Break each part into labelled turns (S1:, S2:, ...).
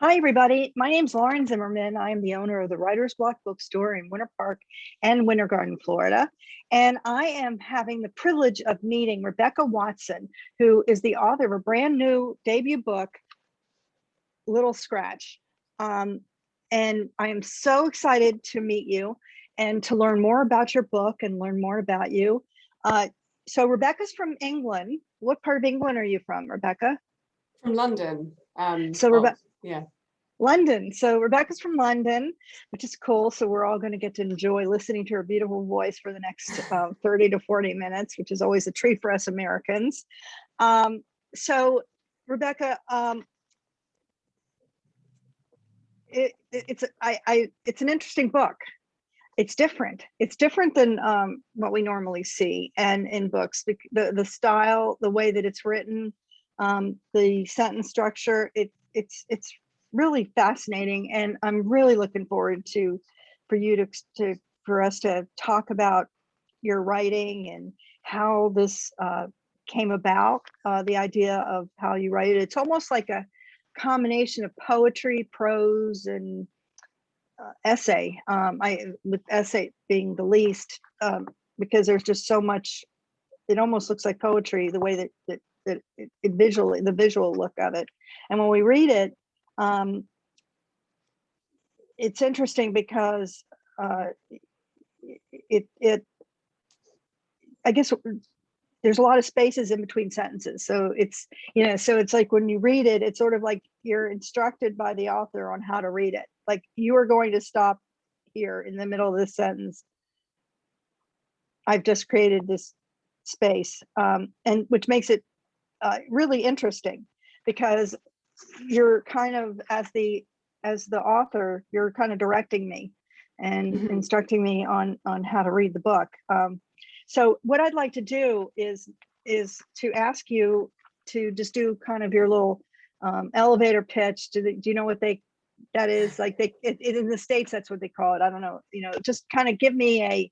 S1: Hi, everybody. My name's Lauren Zimmerman. I am the owner of the Writer's Block Bookstore in Winter Park and Winter Garden, Florida. And I am having the privilege of meeting Rebecca Watson, who is the author of a brand new debut book, Little Scratch. And I am so excited to meet you and to learn more about your book and learn more about you. So Rebecca's from England. What part of England are you from, Rebecca?
S2: From London.
S1: So
S2: Well,
S1: Rebecca,
S2: yeah.
S1: London. So Rebecca's from London, which is cool. So we're all going to get to enjoy listening to her beautiful voice for the next 30 to 40 minutes, which is always a treat for us Americans. So Rebecca, it's an interesting book. It's different. It's different than what we normally see and in books. The style, the way that it's written, the sentence structure. It's really fascinating, and I'm really looking forward for you to for us to talk about your writing and how this came about. The idea of how you write it. It's almost like a combination of poetry, prose, and essay. With essay being the least, because there's just so much. It almost looks like poetry the way that it visually, the visual look of it. And when we read it, it's interesting because it I guess there's a lot of spaces in between sentences. So it's like when you read it, it's sort of like you're instructed by the author on how to read it. Like you are going to stop here in the middle of this sentence. I've just created this space, and which makes it really interesting because you're kind of as the author, you're kind of directing me and instructing me on how to read the book. So what I'd like to do is to ask you to just do kind of your little elevator pitch. Do you know what that is? Like in the States, that's what they call it. I don't know. Just kind of give me a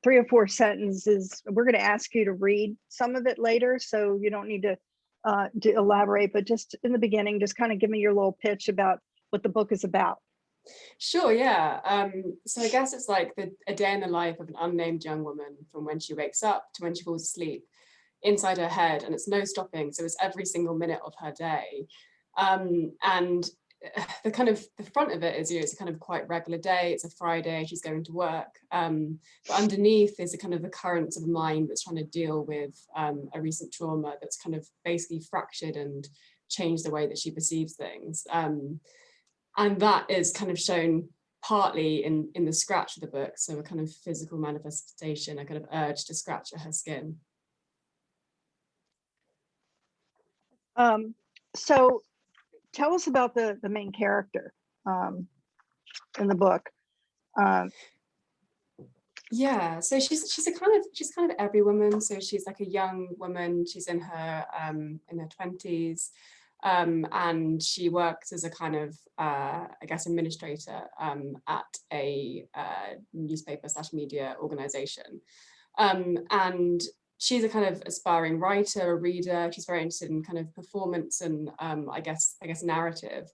S1: 3 or 4 sentences. We're going to ask you to read some of it later, so you don't need to elaborate. But just in the beginning, just kind of give me your little pitch about what the book is about.
S2: Sure, yeah. So I guess it's like a day in the life of an unnamed young woman from when she wakes up to when she falls asleep inside her head, and it's no stopping. So it's every single minute of her day. And the front of it is, it's a kind of quite regular day. It's a Friday, she's going to work. But underneath is a kind of the currents of a mind that's trying to deal with a recent trauma that's kind of basically fractured and changed the way that she perceives things. And that is kind of shown partly in the scratch of the book. So a kind of physical manifestation, a kind of urge to scratch at her skin.
S1: So tell us about the main character in the book.
S2: Yeah, so she's kind of every woman. So she's like a young woman. She's in her 20s. And she works as a kind of, I guess, administrator at a newspaper/media organization. And she's a kind of aspiring writer, a reader. She's very interested in kind of performance and I guess narrative.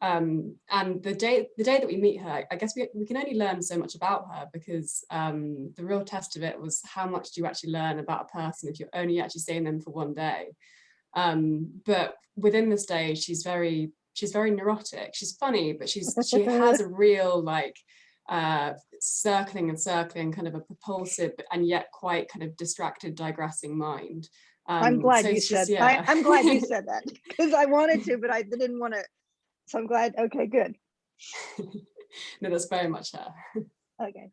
S2: And the day that we meet her, I guess we can only learn so much about her because the real test of it was how much do you actually learn about a person if you're only actually seeing them for one day. But within this day, she's very neurotic. She's funny, but she has a real like circling kind of a propulsive and yet quite kind of distracted, digressing mind.
S1: I'm glad you said that. I'm glad you said that because I wanted to, but I didn't want to. So I'm glad. Okay, good.
S2: No, that's very much her.
S1: Okay.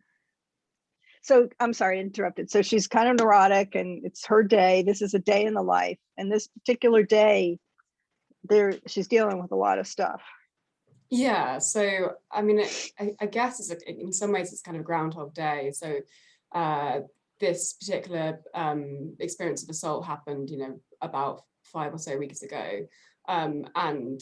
S1: So I'm sorry, I interrupted. So she's kind of neurotic and it's her day. This is a day in the life. And this particular day, she's dealing with a lot of stuff.
S2: Yeah, so I mean, I guess in some ways it's kind of Groundhog Day. So this particular experience of assault happened, about 5 or so weeks ago. And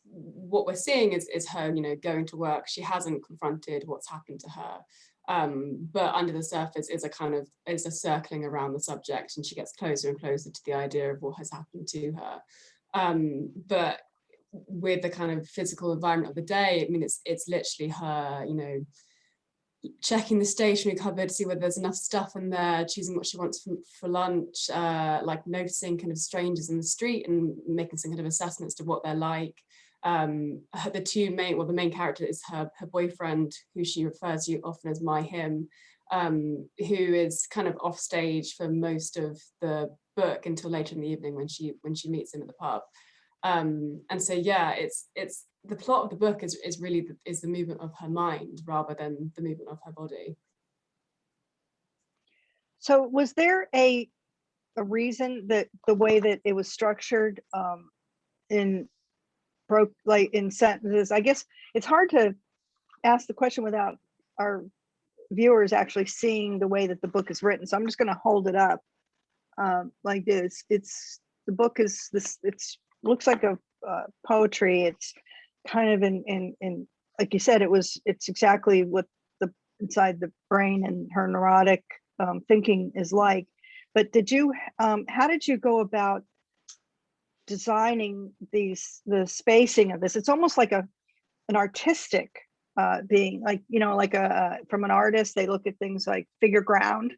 S2: what we're seeing is her, going to work. She hasn't confronted what's happened to her. But under the surface is a circling around the subject, and she gets closer and closer to the idea of what has happened to her. But with the kind of physical environment of the day. I mean, it's literally her, you know, checking the stationery cupboard to see whether there's enough stuff in there, choosing what she wants for lunch, like noticing kind of strangers in the street and making some kind of assessments to what they're like. The main character is her boyfriend, who she refers to often as him, who is kind of off stage for most of the book until later in the evening when she meets him at the pub. And so yeah, it's the plot of the book is really the movement of her mind rather than the movement of her body.
S1: So was there a reason that the way that it was structured in in sentences? I guess it's hard to ask the question without our viewers actually seeing the way that the book is written. So I'm just going to hold it up like this. The book is this. It's looks like a poetry. It's kind of in like you said, it's exactly what the inside the brain and her neurotic thinking is like. But how did you go about designing the spacing of this? It's almost like an artistic being, like, you know, like from an artist, they look at things like figure ground,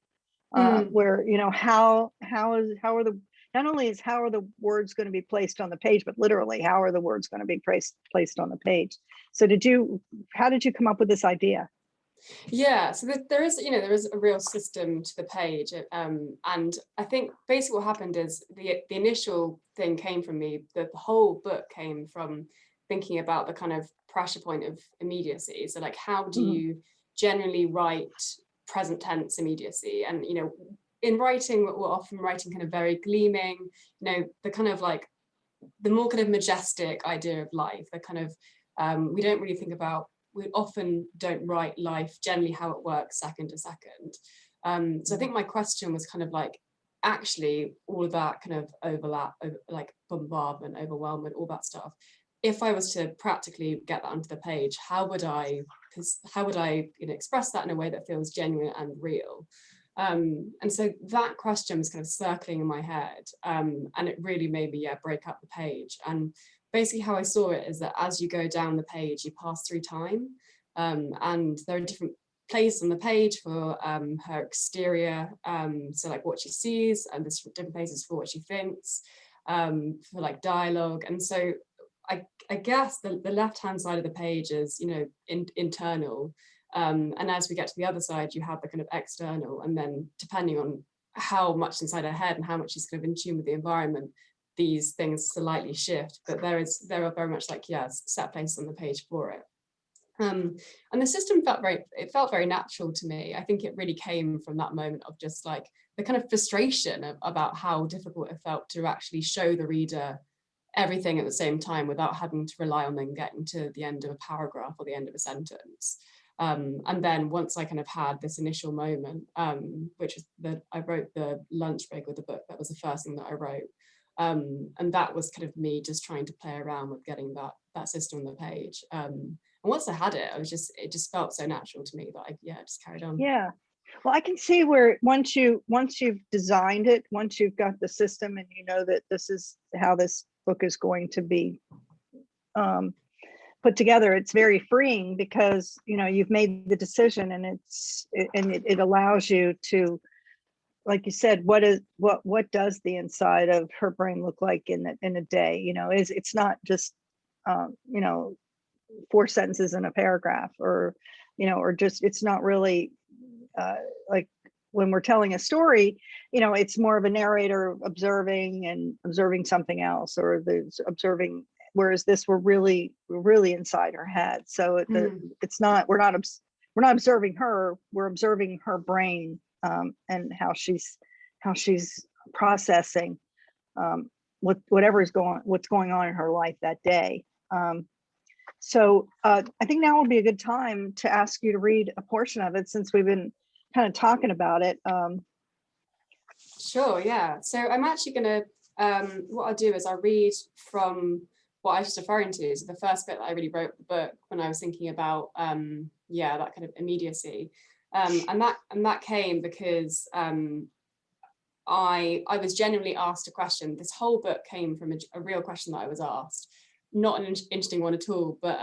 S1: where, you know, how are the, not only is how are the words going to be placed on the page, but literally how are the words going to be placed on the page. So how did you come up with this idea?
S2: Yeah, so there is, you know, there is a real system to the page, and I think basically what happened is the initial thing came from me. The whole book came from thinking about the kind of pressure point of immediacy. So like, how do you generally write present tense immediacy? And you know, in writing, we're often writing kind of very gleaming, you know, the kind of like the more kind of majestic idea of life. The kind of we don't really think about. We often don't write life generally how it works second to second. So I think my question was kind of like, actually, all of that kind of overlap, like bombardment, overwhelmment, all that stuff. If I was to practically get that onto the page, how would I, you know, express that in a way that feels genuine and real? And so that question was kind of circling in my head, and it really made me break up the page. And basically how I saw it is that as you go down the page, you pass through time, and there are different places on the page for her exterior, so like what she sees, and there's different places for what she thinks, for like dialogue. And so I guess the left-hand side of the page is, you know, internal, and as we get to the other side, you have the kind of external, and then depending on how much inside her head and how much she's kind of in tune with the environment, these things slightly shift. But there are very much like, set places on the page for it. And the system felt very natural to me. I think it really came from that moment of just like the kind of frustration about how difficult it felt to actually show the reader everything at the same time without having to rely on them getting to the end of a paragraph or the end of a sentence. And then once I kind of had this initial moment, which is that I wrote the lunch break with the book, that was the first thing that I wrote. And that was kind of me just trying to play around with getting that system on the page. And once I had it, it just felt so natural to me that I just carried on.
S1: Yeah. Well, I can see where once you've designed it, once you've got the system and you know that this is how this book is going to be put together, it's very freeing because, you know, you've made the decision, and it allows you to, like you said, what does the inside of her brain look like in a day? You know, it's not just you know, 4 sentences in a paragraph, or, you know, or just, it's not really like when we're telling a story, you know, it's more of a narrator observing something else, or there's observing, whereas this we're really inside her head. So it's not, we're not observing her, we're observing her brain, and how she's processing what's going on in her life that day. So I think now would be a good time to ask you to read a portion of it, since we've been kind of talking about it.
S2: Sure, yeah. So I'm actually going to, what I'll do is I'll read from what I was referring to. So the first bit that I really wrote the book when I was thinking about, that kind of immediacy. And that came because I was genuinely asked a question. This whole book came from a real question that I was asked. not an interesting one at all, but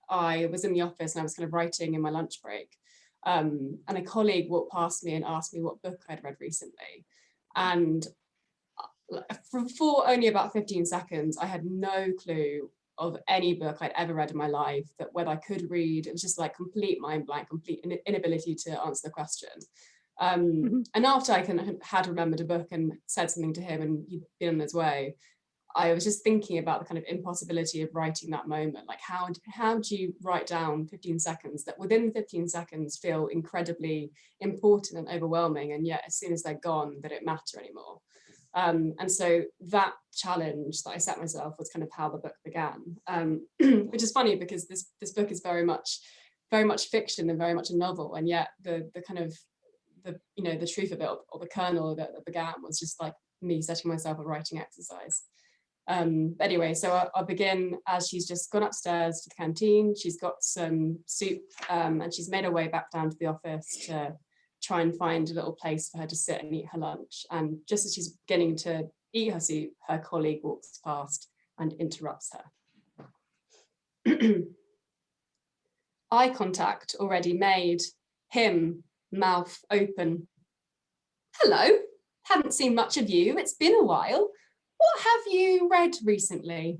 S2: I was in the office and I was kind of writing in my lunch break. And a colleague walked past me and asked me what book I'd read recently. And for only about 15 seconds, I had no clue of any book I'd ever read in my life, that whether I could read. It was just like complete mind blank, complete inability to answer the question. And after I had remembered a book and said something to him and he'd been on his way, I was just thinking about the kind of impossibility of writing that moment. Like how do you write down 15 seconds that within 15 seconds feel incredibly important and overwhelming, and yet as soon as they're gone, they don't matter anymore. And so that challenge that I set myself was kind of how the book began, which is funny because this book is very much fiction and very much a novel, and yet the kind of the truth of it, or the kernel of it that began, was just like me setting myself a writing exercise. Anyway, so I'll begin as she's just gone upstairs to the canteen. She's got some soup, and she's made her way back down to the office to try and find a little place for her to sit and eat her lunch. And just as she's beginning to eat her soup, her colleague walks past and interrupts her. Eye contact already made, him, mouth open. Hello, haven't seen much of you, it's been a while. What have you read recently?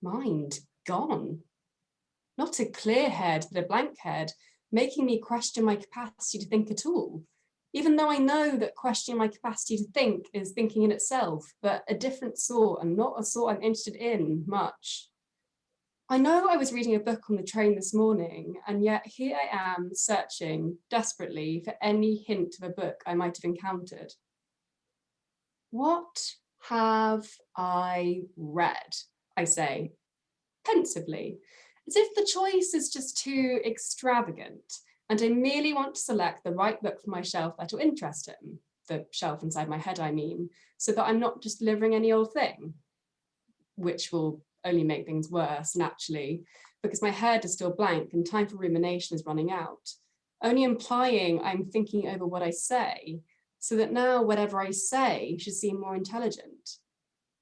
S2: Mind gone. Not a clear head, but a blank head, making me question my capacity to think at all, even though I know that questioning my capacity to think is thinking in itself, but a different sort, and not a sort I'm interested in much. I know I was reading a book on the train this morning, and yet here I am searching desperately for any hint of a book I might have encountered. What have I read? I say, pensively, as if the choice is just too extravagant, and I merely want to select the right book for my shelf that will interest him, the shelf inside my head, I mean, so that I'm not just delivering any old thing, which will only make things worse, naturally, because my head is still blank and time for rumination is running out, only implying I'm thinking over what I say, so that now whatever I say should seem more intelligent.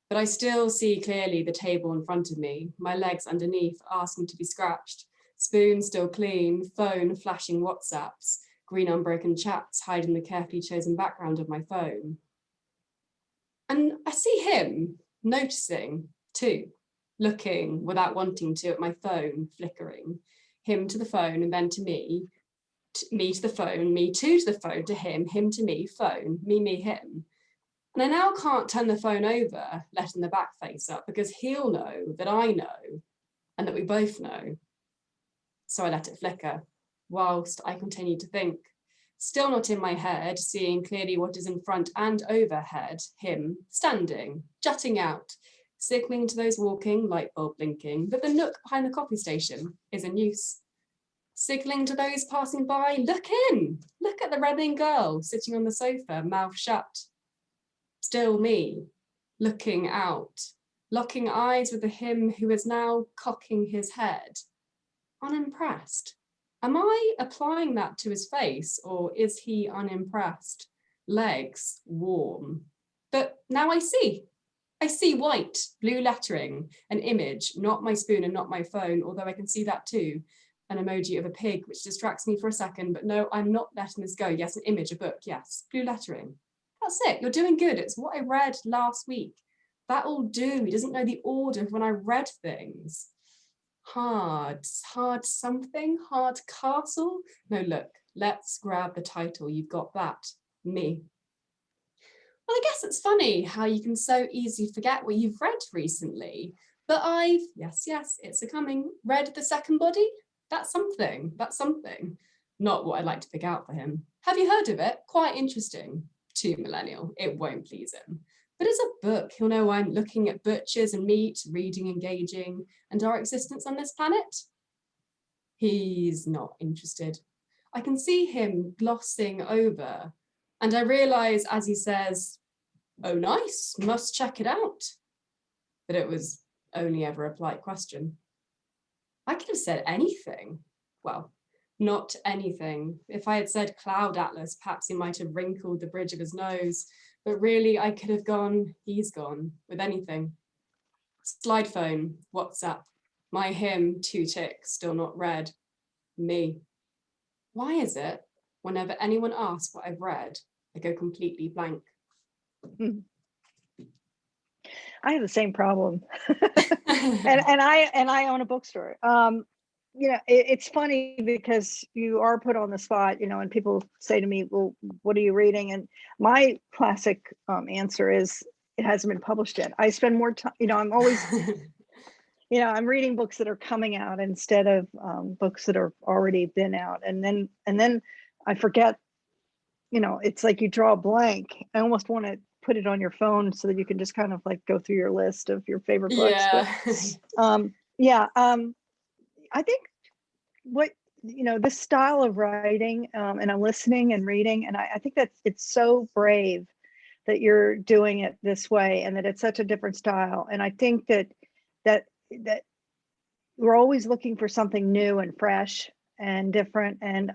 S2: But I still see clearly the table in front of me, my legs underneath asking to be scratched, spoon still clean, phone flashing WhatsApps, green unbroken chats hiding the carefully chosen background of my phone. And I see him noticing too, looking without wanting to at my phone flickering, him to the phone and then to me to the phone, me to the phone, to him to me, phone, me, him. And I now can't turn the phone over, letting the back face up, because he'll know that I know, and that we both know. So I let it flicker, whilst I continue to think, still not in my head, seeing clearly what is in front and overhead, him, standing, jutting out, signalling to those walking, light bulb blinking, that the nook behind the coffee station is in use. Signalling to those passing by, look in, look at the reddening girl sitting on the sofa, mouth shut. Still me, looking out, locking eyes with the him who is now cocking his head. Unimpressed. Am I applying that to his face, or is he unimpressed? Legs warm. But now I see white, blue lettering, an image, not my spoon and not my phone, although I can see that too. An emoji of a pig, which distracts me for a second, but no, I'm not letting this go. Yes, an image, a book, yes, blue lettering. That's it, you're doing good. It's what I read last week. That'll do. He doesn't know the order of when I read things. Hard something, hard castle. No, look, let's grab the title. You've got that, me. Well, I guess it's funny how you can so easily forget what you've read recently. But I've, yes, it's a coming, read The Second Body. That's something. Not what I'd like to pick out for him. Have you heard of it? Quite interesting. Too millennial, it won't please him. But as a book, he'll know I'm looking at butchers and meat, reading, engaging, and our existence on this planet. He's not interested. I can see him glossing over, and I realise as he says, oh nice, must check it out, that it was only ever a polite question. I could have said anything. Well, not anything. If I had said cloud atlas, perhaps he might have wrinkled the bridge of his nose, but really I could have gone, he's gone, with anything. Slide phone, WhatsApp, my hymn, 2 ticks, still not read, me. Why is it whenever anyone asks what I've read, I go completely blank?
S1: I have the same problem. and I own a bookstore. It's funny because you are put on the spot, and people say to me, well, what are you reading? And my classic answer is, it hasn't been published yet. I spend more time, I'm always, I'm reading books that are coming out instead of books that are already been out. And then I forget, it's like you draw a blank. I almost want to put it on your phone so that you can just kind of like go through your list of your favorite books.
S2: Yeah.
S1: I think this style of writing, and I'm listening and reading, and I think that it's so brave that you're doing it this way, and that it's such a different style. And I think that we're always looking for something new and fresh and different. And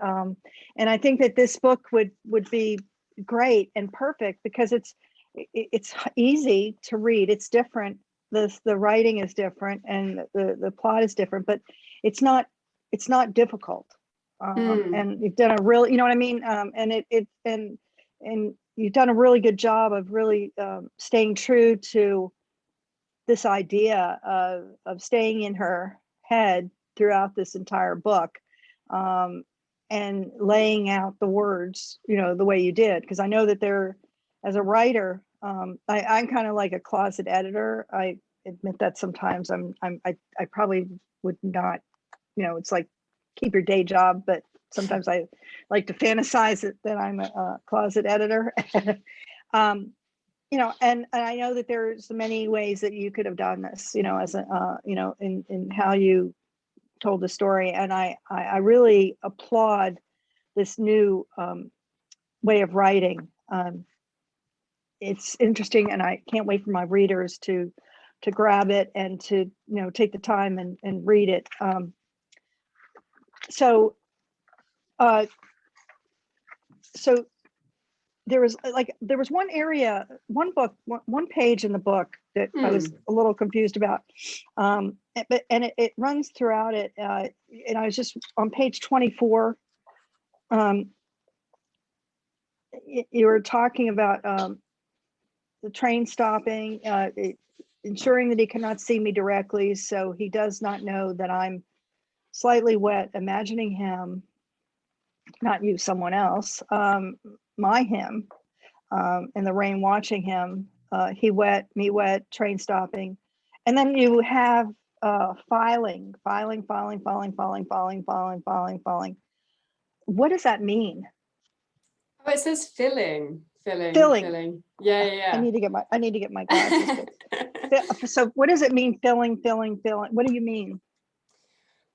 S1: I think that this book would be great and perfect because it's easy to read. It's different. The writing is different, and the plot is different, but it's not difficult. And you've done a really, you know what I mean? And you've done a really good job of really staying true to this idea of staying in her head throughout this entire book, and laying out the words, the way you did. Because I know that as a writer, I'm kind of like a closet editor. I admit that sometimes I probably would not, it's like keep your day job, but sometimes I like to fantasize that I'm a closet editor. And I know that there's many ways that you could have done this, as a, in how you told the story. And I really applaud this new way of writing. It's interesting, and I can't wait for my readers to grab it and to, take the time and read it. So there was one page in the book that I was a little confused about. But it runs throughout it. And I was just on page 24. You were talking about the train stopping, ensuring that he cannot see me directly, so he does not know that I'm slightly wet, imagining him, not you, someone else, him, in the rain, watching him, he wet, me wet, train stopping. And then you have filing. What does that mean?
S2: Oh, it says filling.
S1: Filling.
S2: Yeah.
S1: I need to get my glasses. So what does it mean, filling? What do you mean?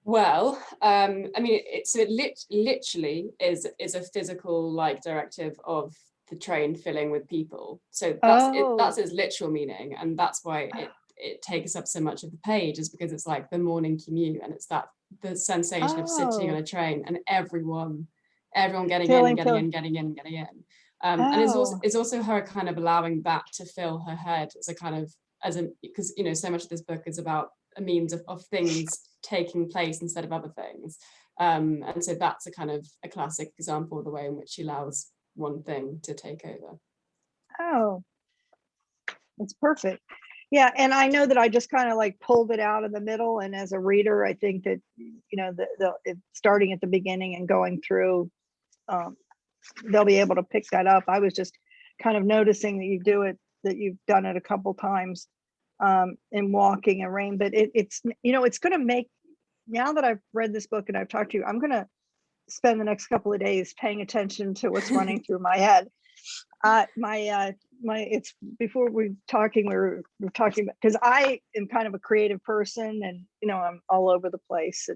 S2: Well, I mean, it literally is a physical directive of the train filling with people. So that's its literal meaning, and that's why it takes up so much of the page, is because it's like the morning commute, and it's the sensation of sitting on a train and everyone getting in. And it's also her kind of allowing that to fill her head because so much of this book is about a means of things taking place instead of other things, and so that's a classic example of the way in which she allows one thing to take over.
S1: Oh, that's perfect. Yeah, and I know that I just kind of pulled it out of the middle, and as a reader, I think that starting at the beginning and going through, they'll be able to pick that up. I was just kind of noticing that you've done it a couple times in Walking in Rain, but it's going to make, now that I've read this book and I've talked to you, I'm going to spend the next couple of days paying attention to what's running through my head. It's before we were talking about, because I am kind of a creative person, and I'm all over the place,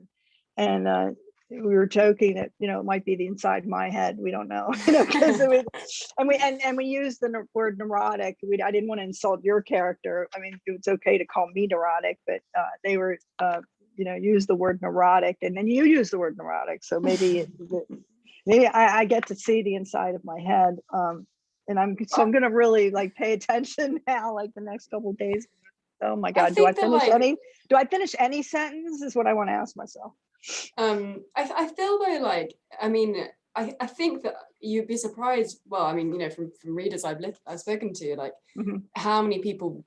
S1: and we were joking that it might be the inside my head, we don't know, because we use the word neurotic. I didn't want to insult your character. I mean, it's okay to call me neurotic, but they were use the word neurotic, and then you use the word neurotic, so maybe I get to see the inside of my head. And I'm going to really pay attention now, the next couple of days, Oh my
S2: I
S1: God,
S2: think that like
S1: do I finish any sentence is what I want to ask myself.
S2: I feel though like, I mean, I think that you'd be surprised. Well, I mean, you know, from readers I've spoken to, like
S1: Mhm.
S2: how many people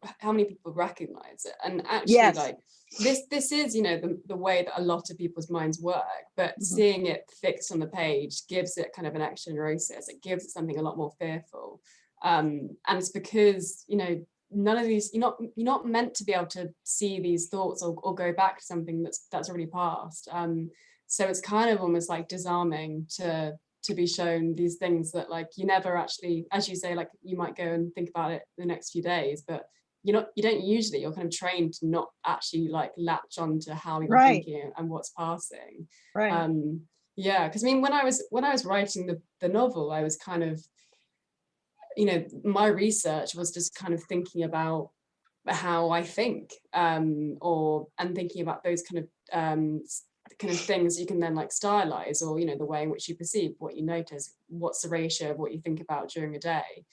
S2: recognize it, and actually
S1: Yes.
S2: like this is, you know, the way that a lot of people's minds work, but
S1: Mhm.
S2: seeing it fixed on the page gives it kind of an extra neurosis. It gives it something a lot more fearful, and it's because, you know, none of these, you're not meant to be able to see these thoughts or go back to something that's already passed. So it's kind of almost like disarming to be shown these things that like you never actually, as you say, like you might go and think about it the next few days, but you don't usually, you're kind of trained to not actually like latch on to how you're
S1: Right.
S2: thinking and what's passing.
S1: Right.
S2: Yeah, because I mean, when I was writing the novel, I was kind of, you know, my research was just kind of thinking about how I think, and thinking about those kind of things you can then like stylize, or, you know, the way in which you perceive what you notice, what's the ratio of what you think about during a day.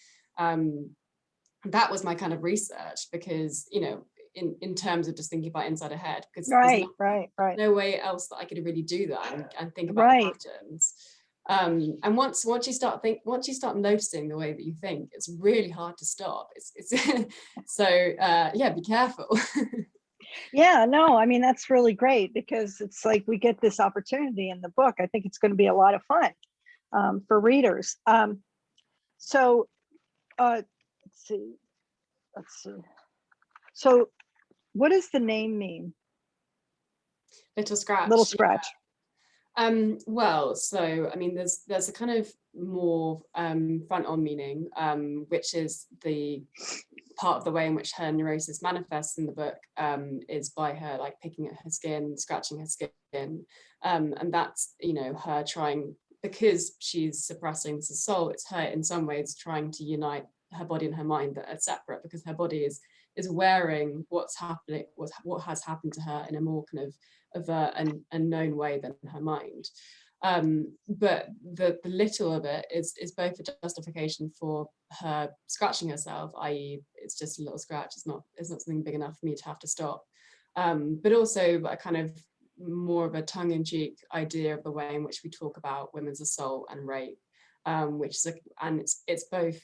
S2: That was my kind of research, because, you know, in terms of just thinking about inside a head, because there's
S1: Right. Right. Right.
S2: no way else that I could really do that and think about the
S1: Right.
S2: patterns. And once you start noticing the way that you think, it's really hard to stop. It's so yeah, be careful.
S1: Yeah, no, I mean, that's really great because it's like we get this opportunity in the book. I think it's going to be a lot of fun for readers. So let's see. Let's see. So what does the name mean?
S2: Little
S1: Little
S2: Scratch.
S1: Scratch.
S2: Well, so I mean, there's a kind of more front-on meaning, which is the part of the way in which her neurosis manifests in the book, is by her like picking at her skin, scratching her skin, and that's, you know, her trying, because she's suppressing the soul. It's her in some ways trying to unite her body and her mind that are separate, because her body is wearing what's happening, what has happened to her in a more kind of overt and known way than her mind. But the little of it is both a justification for her scratching herself, i.e. it's just a little scratch, it's not something big enough for me to have to stop, but also a kind of more of a tongue-in-cheek idea of the way in which we talk about women's assault and rape, which is and it's both,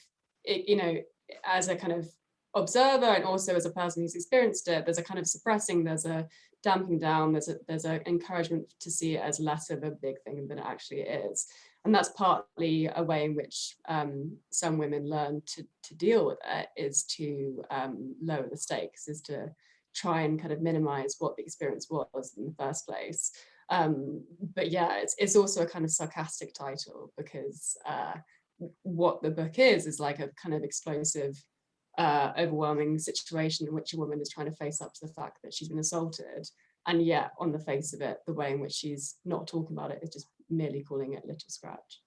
S2: you know, as a kind of observer and also as a person who's experienced it, there's a kind of suppressing, there's a damping down, there's a encouragement to see it as less of a big thing than it actually is. And that's partly a way in which some women learn to deal with it, is to lower the stakes, is to try and kind of minimize what the experience was in the first place. But yeah, it's also a kind of sarcastic title, because what the book is like a kind of explosive, overwhelming situation in which a woman is trying to face up to the fact that she's been assaulted, and yet on the face of it, the way in which she's not talking about it is just merely calling it Little Scratch.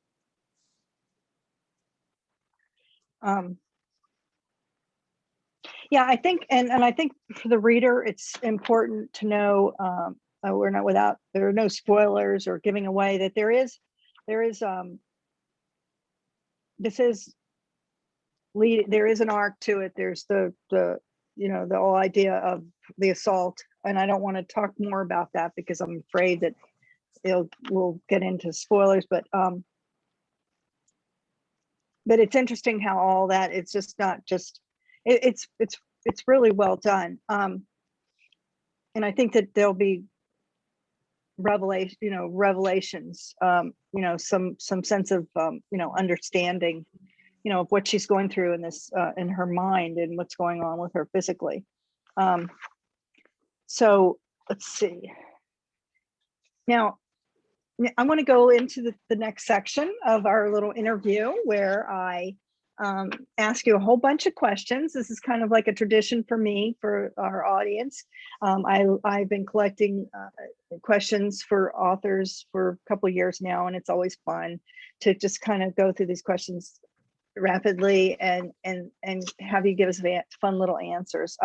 S1: Yeah, I think, and I think for the reader, it's important to know, we're not without, there are no spoilers or giving away that there is, this is there is an arc to it. There's the you know, the whole idea of the assault, and I don't want to talk more about that because I'm afraid that we'll get into spoilers, but it's interesting how all that, it's just not just, it's really well done, and I think that there'll be revelations, you know, some sense of you know, understanding, you know, of what she's going through in this, in her mind, and what's going on with her physically. So let's see. Now, I want to go into the next section of our little interview where I ask you a whole bunch of questions. This is kind of like a tradition for me, for our audience. I've been collecting questions for authors for a couple of years now, and it's always fun to just kind of go through these questions rapidly and have you give us fun little answers.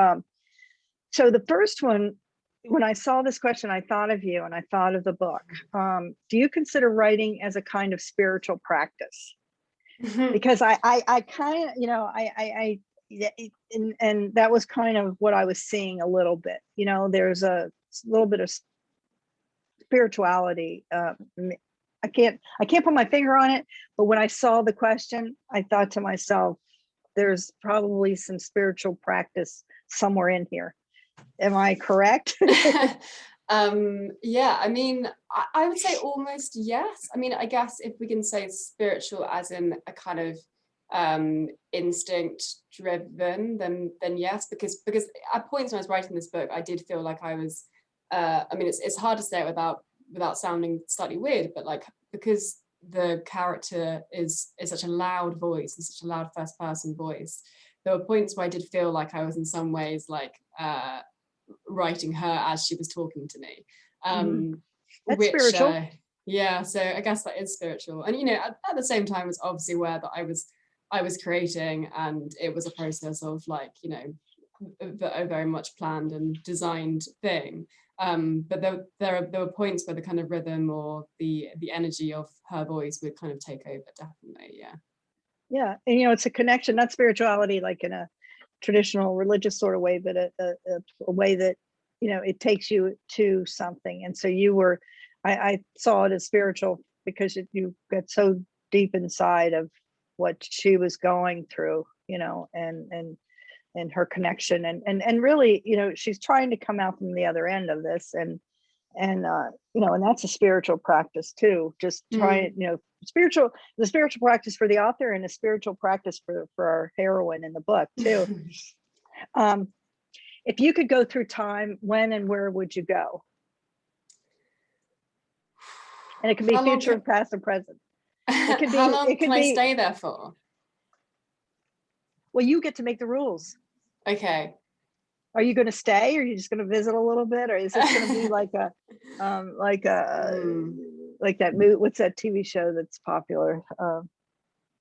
S1: So the first one, when I saw this question, I thought of you and I thought of the book. Do you consider writing as a kind of spiritual practice? Because I kind of, you know, yeah, and that was kind of what I was seeing a little bit. There's a little bit of spirituality. I can't put my finger on it, but when I saw the question, I thought to myself, there's probably some spiritual practice somewhere in here. Am I correct?
S2: Yeah, I mean, I would say almost yes. I mean, I guess if we can say spiritual as in a kind of instinct driven, then yes, because at points when I was writing this book, I did feel like I was I mean, it's hard to say it without sounding slightly weird, but like, because the character is such a loud voice and such a loud first person voice, there were points where I did feel like I was in some ways like writing her as she was talking to me.
S1: That's
S2: Which
S1: spiritual.
S2: yeah, so I guess that is spiritual. And at the same time, I was obviously aware that I was creating, and it was a process of like, a very much planned and designed thing. But there were points where the kind of rhythm or the energy of her voice would kind of take over, definitely. Yeah.
S1: Yeah, and it's a connection, not spirituality like in a traditional religious sort of way, but a way that it takes you to something. And so I saw it as spiritual because you got so deep inside of what she was going through, and her connection, and really, she's trying to come out from the other end of this, and and that's a spiritual practice too. Just try, the spiritual practice for the author, and a spiritual practice for our heroine in the book too. If you could go through time, when and where would you go? And it could be future, past, or present. It could be.
S2: How long
S1: It could
S2: can I
S1: be.
S2: stay there for?
S1: Well, you get to make the rules.
S2: Okay.
S1: Are you going to stay, or are you just going to visit a little bit, or is this going to be like a like that movie? What's that TV show that's popular?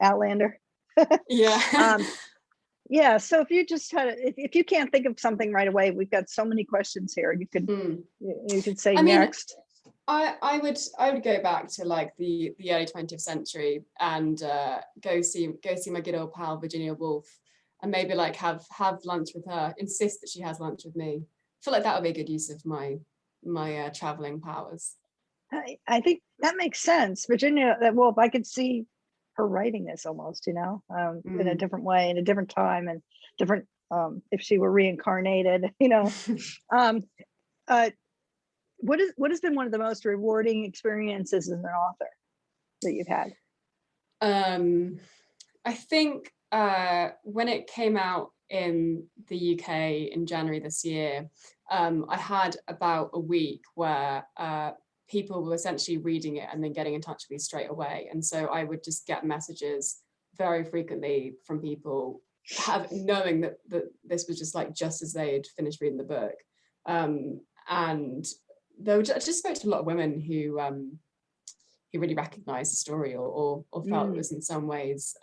S1: Outlander.
S2: Yeah.
S1: Yeah. So if you just had, if you can't think of something right away, we've got so many questions here. You could say next.
S2: I would go back to like the early 20th century and go see my good old pal Virginia Woolf, and maybe like have lunch with her, insist that she has lunch with me. I feel like that would be a good use of my traveling powers.
S1: I think that makes sense. Virginia Woolf, I could see her writing this almost, in a different way, in a different time, and different, if she were reincarnated, what has been one of the most rewarding experiences as an author that you've had?
S2: I think when it came out in the UK in January this year, I had about a week where people were essentially reading it and then getting in touch with me straight away. And so I would just get messages very frequently from people knowing that this was just as they had finished reading the book. And I just spoke to a lot of women who really recognized the story or felt it was in some ways,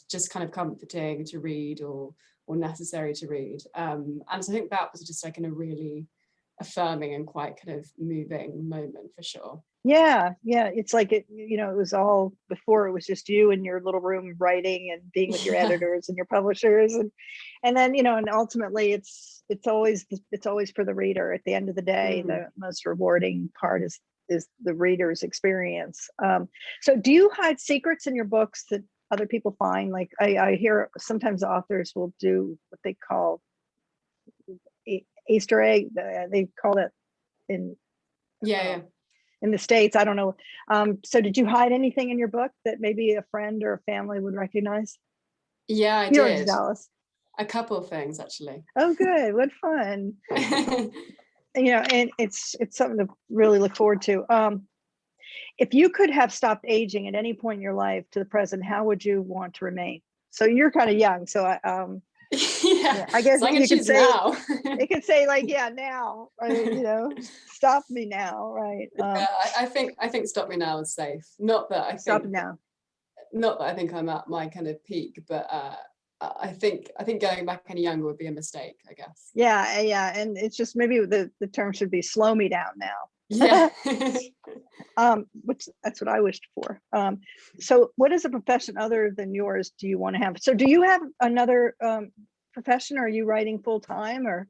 S2: just kind of comforting to read or necessary to read. And so I think that was just like in a really affirming and quite kind of moving moment for sure.
S1: Yeah. It's like it was all before. It was just you in your little room writing and being with your editors and your publishers, and then and ultimately it's always for the reader. At the end of the day, the most rewarding part is the reader's experience. So do you hide secrets in your books that other people find? Like I hear sometimes authors will do what they call Easter egg. They call it in in the States. I don't know. So did you hide anything in your book that maybe a friend or a family would recognize?
S2: Yeah, I
S1: You're
S2: did.
S1: in Dallas.
S2: A couple of things actually.
S1: Oh, good. What fun. And it's something to really look forward to. If you could have stopped aging at any point in your life to the present, how would you want to remain? So you're kind of young. So I guess
S2: so
S1: you could say
S2: now.
S1: It could say like, now, stop me now, right?
S2: I think stop me now is safe. Not that I
S1: stop
S2: think
S1: now.
S2: Not that I think I'm at my kind of peak, but I think going back any younger would be a mistake, I guess.
S1: Yeah, and it's just maybe the term should be slow me down now.
S2: Yeah.
S1: Which that's what I wished for. So what is a profession other than yours do you want to have? So do you have another profession? Are you writing full time or?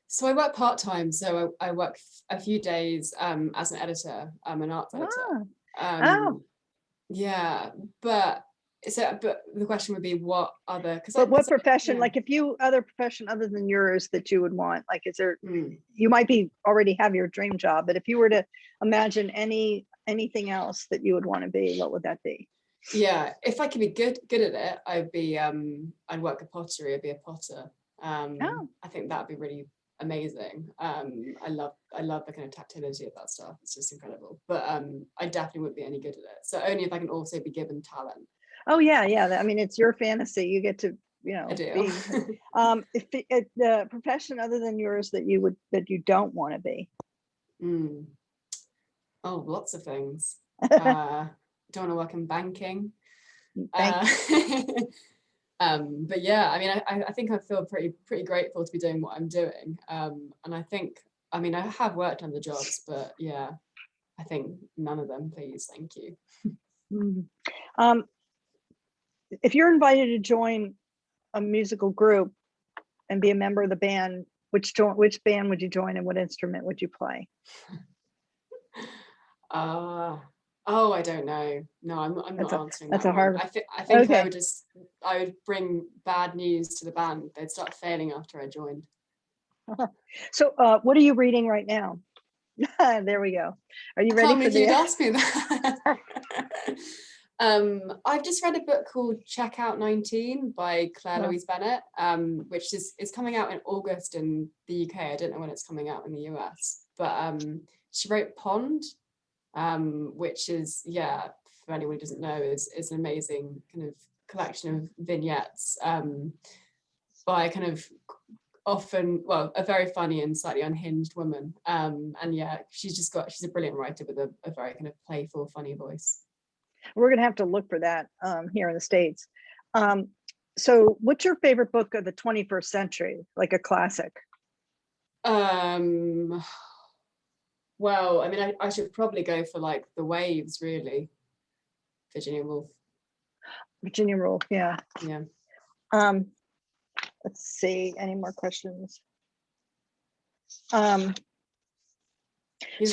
S2: So I work part-time. So I work a few days as an editor, an arts editor.
S1: Oh,
S2: Yeah, but but the question would be what other,
S1: but what profession,
S2: yeah.
S1: like if you other profession other than yours that you would want, like is there,
S2: Mm.
S1: you might be already have your dream job, but if you were to imagine anything else that you would want to be, what would that be?
S2: Yeah, if I could be good at it, I'd work at pottery, I'd be a potter.
S1: Oh,
S2: I think that'd be really amazing. I love the kind of tactility of that stuff. It's just incredible. But I definitely wouldn't be any good at it. So only if I can also be given talent.
S1: oh yeah. I mean, it's your fantasy. You get to,
S2: I do.
S1: be. If the profession other than yours that you don't want to be.
S2: Mm. Oh, lots of things. Don't want to work in banking.
S1: Thank
S2: But yeah, I mean, I think I feel pretty grateful to be doing what I'm doing. And I think, I mean, I have worked on the jobs, but yeah, I think none of them, please, thank you.
S1: you. If you're invited to join a musical group and be a member of the band, which band would you join and what instrument would you play?
S2: Oh, I don't know. No, I'm not answering
S1: That's
S2: that
S1: a
S2: one.
S1: hard.
S2: I think
S1: Okay.
S2: I would bring bad news to the band. They'd start failing after I joined.
S1: So what are you reading right now? There we go. Are you
S2: I
S1: ready
S2: can't
S1: for
S2: believe you'd
S1: the
S2: ask me that. I've just read a book called Check Out 19 by Claire Louise Bennett, which is coming out in August in the UK. I don't know when it's coming out in the US, but she wrote Pond, which is, yeah, for anyone who doesn't know, is an amazing kind of collection of vignettes by kind of often, well, a very funny and slightly unhinged woman. And yeah, she's a brilliant writer with a very kind of playful, funny voice.
S1: We're gonna have to look for that here in the States. So what's your favorite book of the 21st century, like a classic?
S2: Well, I mean, I should probably go for like The Waves, really. Virginia Woolf.
S1: Virginia Woolf, yeah.
S2: Yeah.
S1: Let's see, any more questions?
S2: These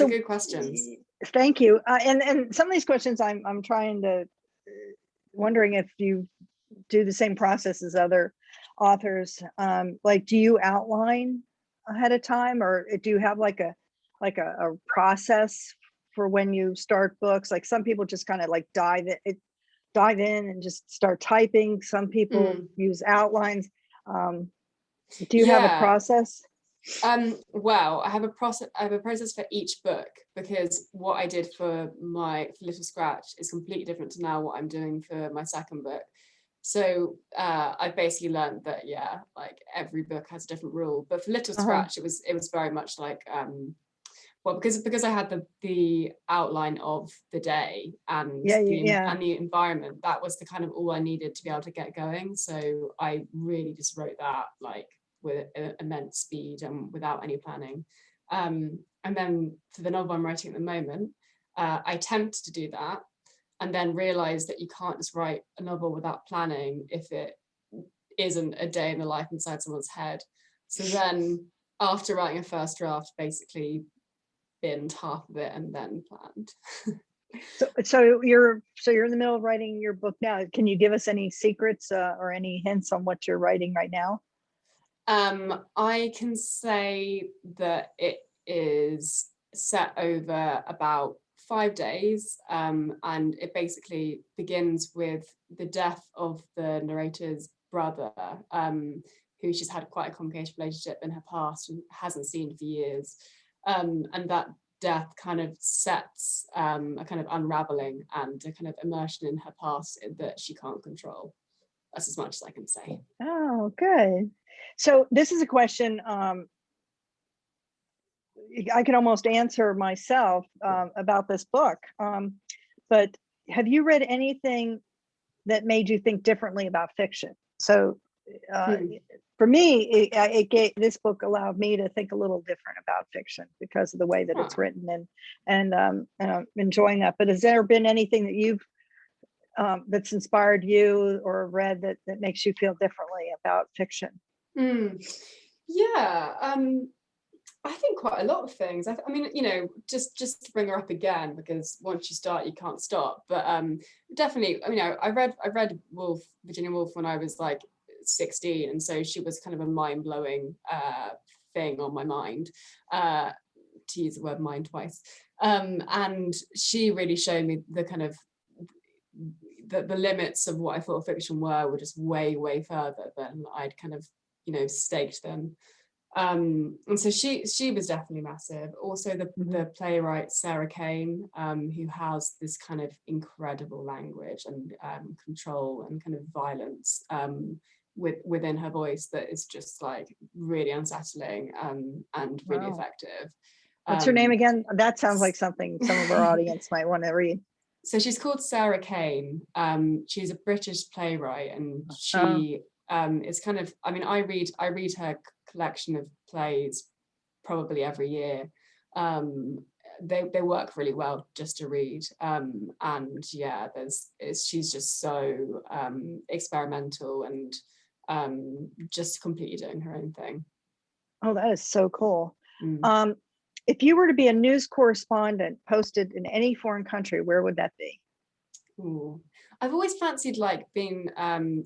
S2: are good questions.
S1: Thank you. And some of these questions I'm trying to wondering if you do the same process as other authors. Like, do you outline ahead of time, or do you have like a process for when you start books? Like some people just kind of like dive in and just start typing. Some people use outlines. Do you have a process?
S2: Well, I have a process for each book, because what I did for Little Scratch is completely different to now what I'm doing for my second book. So I basically learned that, yeah, like every book has a different rule, but for Little Scratch, it was very much like well, because I had the outline of the day and the environment, that was the kind of all I needed to be able to get going. So I really just wrote that like with immense speed and without any planning. And then for the novel I'm writing at the moment, I attempted to do that, and then realized that you can't just write a novel without planning if it isn't a day in the life inside someone's head. So then after writing a first draft, basically binned half of it and then planned.
S1: So you're in the middle of writing your book now. Can you give us any secrets or any hints on what you're writing right now?
S2: I can say that it is set over about 5 days, and it basically begins with the death of the narrator's brother, who she's had quite a complicated relationship in her past and hasn't seen for years. And that death kind of sets a kind of unraveling and a kind of immersion in her past that she can't control. That's as much as I can say.
S1: Oh, good. So this is a question I could almost answer myself about this book. But have you read anything that made you think differently about fiction? So for me, this book allowed me to think a little different about fiction because of the way that it's written, and I'm enjoying that. But has there been anything that you've that's inspired you or read that makes you feel differently about fiction?
S2: Yeah, I think quite a lot of things. I mean, you know, just to bring her up again, because once you start, you can't stop. But definitely, I mean, I read Virginia Woolf when I was like 16, and so she was kind of a mind-blowing thing on my mind, to use the word mind twice. And she really showed me the kind of the limits of what I thought fiction were just way further than I'd kind of, you know, staked them. And so she was definitely massive. Also the playwright Sarah Kane, who has this kind of incredible language and control and kind of violence within her voice that is just like really unsettling and really effective.
S1: What's her name again? That sounds like something some of our audience might want to read.
S2: So she's called Sarah Kane. She's a British playwright, and she is kind of, I mean, I read her collection of plays probably every year. They work really well just to read, and yeah, she's just so experimental and just completely doing her own thing.
S1: Oh, that is so cool. If you were to be a news correspondent posted in any foreign country, where would that be?
S2: Ooh. I've always fancied like being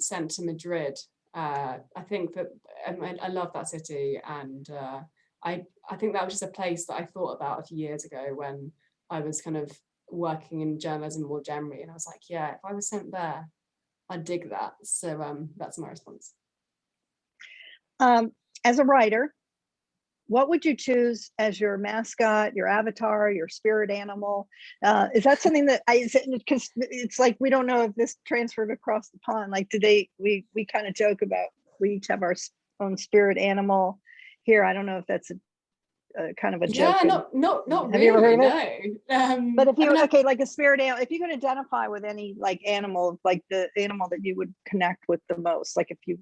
S2: sent to Madrid. I think that I love that city, and I think that was just a place that I thought about a few years ago when I was kind of working in journalism more generally, and I was like, yeah, if I was sent there, I'd dig that. So that's my response.
S1: As a writer, what would you choose as your mascot, your avatar, your spirit animal? Is that something that because it's like we don't know if this transferred across the pond. Like, we kind of joke about we each have our own spirit animal here. I don't know if that's a kind of a joke.
S2: Yeah, not
S1: have
S2: really.
S1: You ever heard of it?
S2: No.
S1: But if you like a spirit animal, if you could identify with any like animal, like the animal that you would connect with the most, like if you.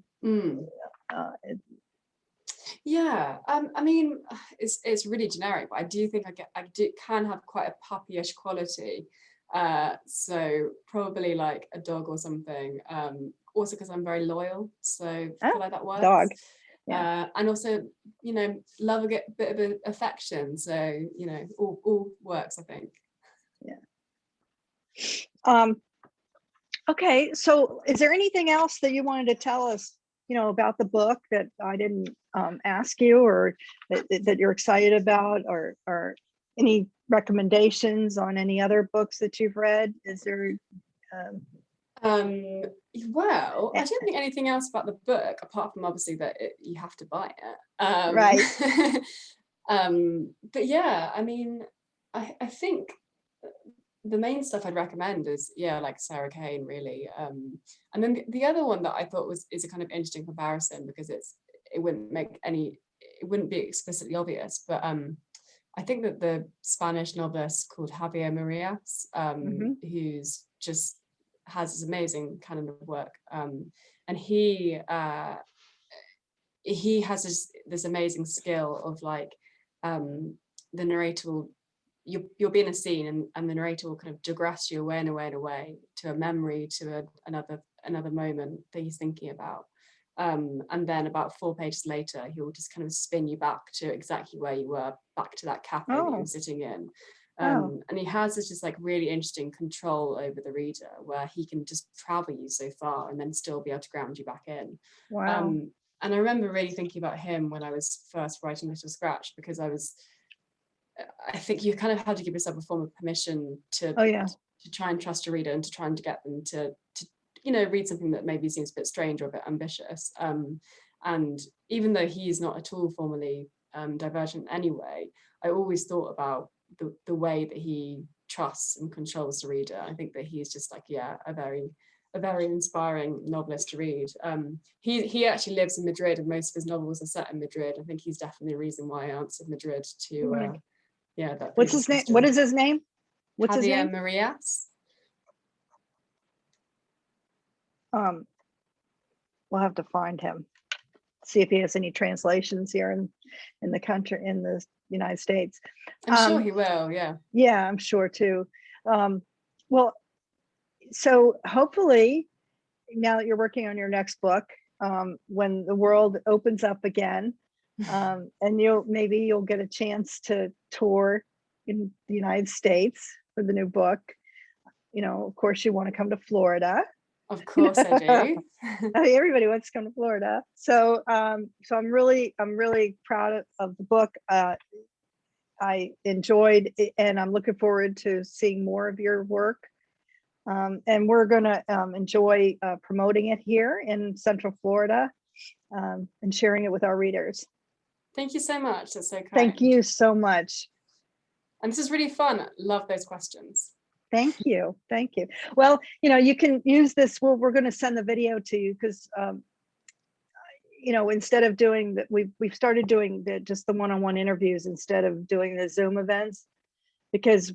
S2: Yeah, I mean, it's really generic, but I do think I can have quite a puppyish quality. So probably like a dog or something. Also because I'm very loyal, so I feel like that works.
S1: Dog. Yeah.
S2: And also, you know, love a bit of affection. So, you know, all works, I think.
S1: Yeah. Okay, so is there anything else that you wanted to tell us, you know, about the book that I didn't ask you, or that you're excited about, or any recommendations on any other books that you've read? Is there?
S2: Well, I don't think anything else about the book apart from obviously that you have to buy it.
S1: Right.
S2: But yeah, I mean, I think the main stuff I'd recommend is like Sarah Kane, really. And then the other one that I thought is a kind of interesting comparison, because it wouldn't be explicitly obvious, but I think that the Spanish novelist called Javier Marias, who's just has this amazing canon of work, and he has this amazing skill of like the narrator will, you'll be in a scene and the narrator will kind of digress you away and away and away to a memory, to another moment that he's thinking about, and then about 4 pages later he'll just kind of spin you back to exactly where you were, back to that cafe that you were sitting in. And he has this just like really interesting control over the reader, where he can just travel you so far and then still be able to ground you back in.
S1: Wow.
S2: And I remember really thinking about him when I was first writing Little Scratch, because I think you kind of have to give yourself a form of permission to try and trust a reader, and to try and get them to you know, read something that maybe seems a bit strange or a bit ambitious. And even though he's not at all formally divergent anyway, I always thought about the way that he trusts and controls the reader. I think that he's just like, a very inspiring novelist to read. He actually lives in Madrid, and most of his novels are set in Madrid. I think he's definitely the reason why I answered Madrid to that.
S1: What's his name? What is his name? What's his name?
S2: Javier Marias.
S1: we'll have to find him, see if he has any translations here in the country, in the United States.
S2: I'm sure he will, yeah.
S1: Yeah, I'm sure too. Well, so hopefully now that you're working on your next book, when the world opens up again, and maybe you'll get a chance to tour in the United States for the new book. Of course you want to come to Florida.
S2: Of course I do.
S1: I mean, everybody wants to come to Florida. So I'm really proud of the book. I enjoyed it, and I'm looking forward to seeing more of your work. And we're going to enjoy promoting it here in Central Florida, and sharing it with our readers.
S2: Thank you so much. That's so kind.
S1: Thank you so much.
S2: And this is really fun. Love those questions.
S1: Thank you. Thank you. Well, you can use this. We're going to send the video to you because, instead of doing that, we've started doing just the one-on-one interviews instead of doing the Zoom events, because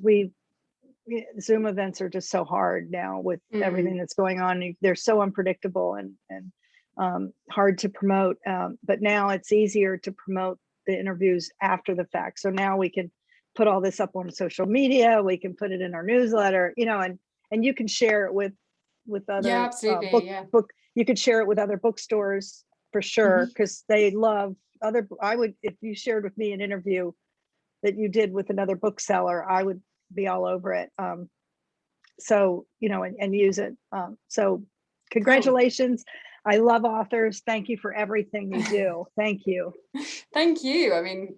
S1: Zoom events are just so hard now with everything that's going on. They're so unpredictable and hard to promote. But now it's easier to promote the interviews after the fact. So now we can put all this up on social media. We can put it in our newsletter, and you can share it with other
S2: absolutely,
S1: you could share it with other bookstores for sure, because they love if you shared with me an interview that you did with another bookseller, I would be all over it. So, and use it. So congratulations. Cool. I love authors. Thank you for everything you do. Thank you.
S2: Thank you. I mean,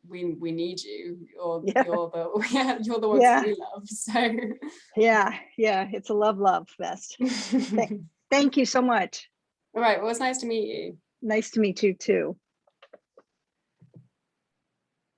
S2: we need you. You're the ones that we love. So
S1: yeah, it's a love fest. Thank you so much.
S2: All right. Well, it's nice to meet you.
S1: Nice to meet you too.